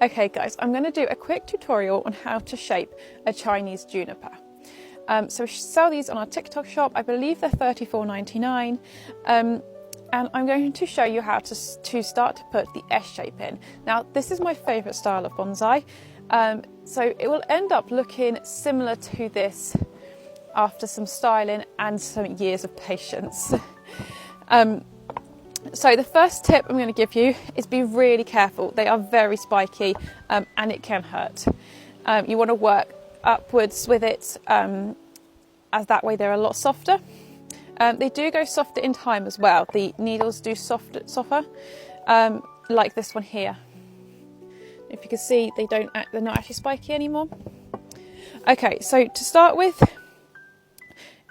Okay guys, I'm going to do a quick tutorial on how to shape a Chinese juniper. So we sell these on our TikTok shop. I believe they're $34.99. And I'm going to show you how to start to put the S shape in. Now this is my favourite style of bonsai. So it will end up looking similar to this after some styling and some years of patience. So the first tip I'm going to give you is be really careful. They are very spiky and it can hurt. You want to work upwards with it as that way they're a lot softer. They do go softer in time as well. The needles do softer, like this one here. If you can see, they're not actually spiky anymore. Okay, so to start with,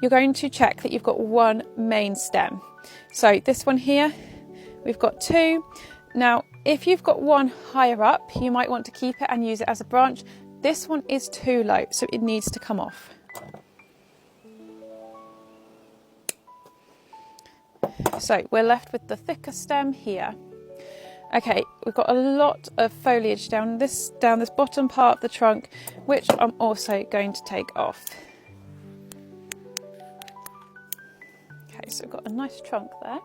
you're going to check that you've got one main stem. So this one here, we've got two. Now, if you've got one higher up, you might want to keep it and use it as a branch. This one is too low, so it needs to come off. So we're left with the thicker stem here. Okay, we've got a lot of foliage down this bottom part of the trunk, which I'm also going to take off. Okay, so we've got a nice trunk there.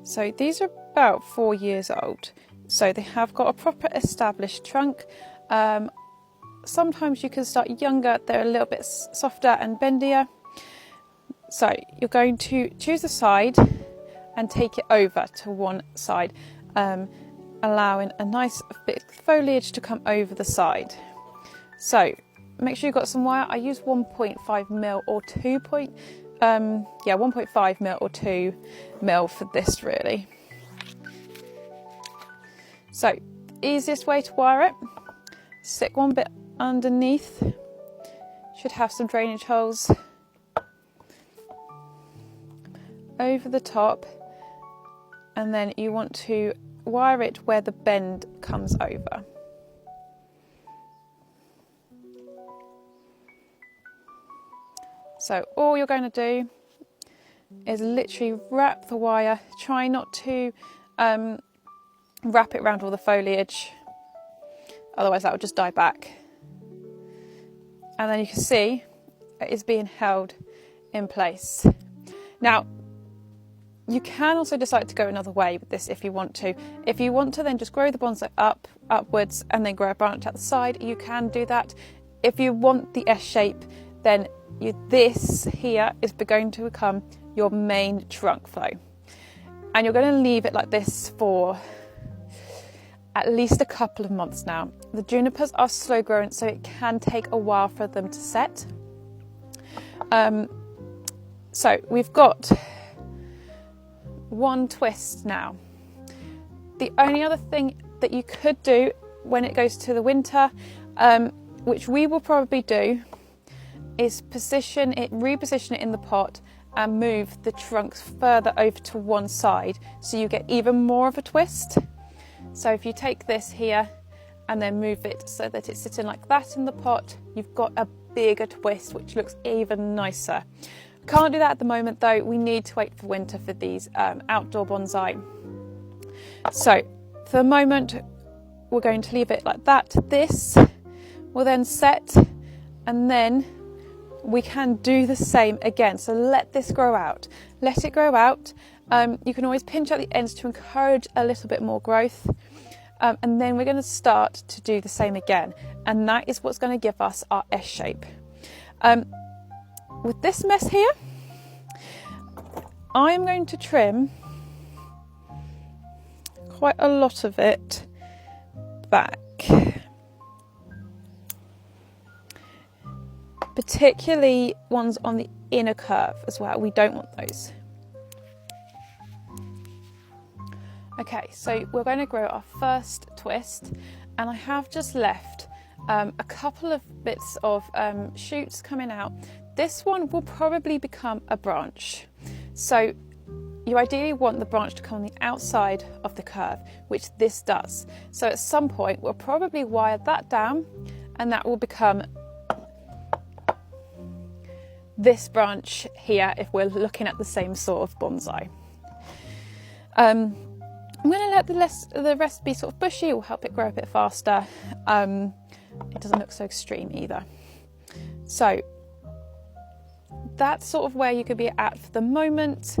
So these are about 4 years old. So they have got a proper established trunk. Sometimes you can start younger, they're a little bit softer and bendier. So you're going to choose a side and take it over to one side, allowing a nice bit of foliage to come over the side. So make sure you've got some wire. I use 1.5 mil or 1.5 mil or 2 mil for this really. So easiest way to wire it, stick one bit underneath, should have some drainage holes, over the top, and then you want to wire it where the bend comes over. So all you're going to do is literally wrap the wire, try not to wrap it around all the foliage, otherwise that will just die back. And then you can see it is being held in place. Now, you can also decide to go another way with this if you want to. If you want to then just grow the bonsai upwards and then grow a branch at the side, you can do that. If you want the S shape, then this here is going to become your main trunk flow. And you're going to leave it like this for at least a couple of months now. The junipers are slow growing, so it can take a while for them to set. So we've got one twist now. The only other thing that you could do when it goes to the winter, which we will probably do, is reposition it in the pot and move the trunks further over to one side so you get even more of a twist. So if you take this here and then move it so that it's sitting like that in the pot, you've got a bigger twist which looks even nicer. Can't do that at the moment though, we need to wait for winter for these outdoor bonsai. So for the moment we're going to leave it like that. This will then set, and then we can do the same again. So let this grow out, let it grow out. You can always pinch at the ends to encourage a little bit more growth, and then we're going to start to do the same again, and that is what's going to give us our S shape. With this mess here, I am going to trim quite a lot of it back, particularly ones on the inner curve as well. We don't want those. Okay, so we're going to grow our first twist, and I have just left a couple of bits of shoots coming out. This one will probably become a branch. So you ideally want the branch to come on the outside of the curve, which this does. So at some point we'll probably wire that down, and that will become this branch here if we're looking at the same sort of bonsai. I'm going to let the rest be sort of bushy. It will help it grow a bit faster. It doesn't look so extreme either. So that's sort of where you could be at for the moment.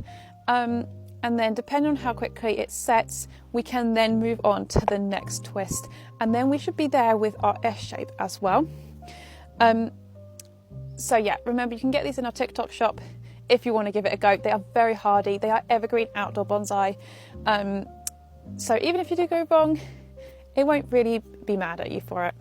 And then depending on how quickly it sets, we can then move on to the next twist. And then we should be there with our S shape as well. So yeah, remember you can get these in our TikTok shop if you want to give it a go. They are very hardy. They are evergreen outdoor bonsai. So even if you do go wrong, it won't really be mad at you for it.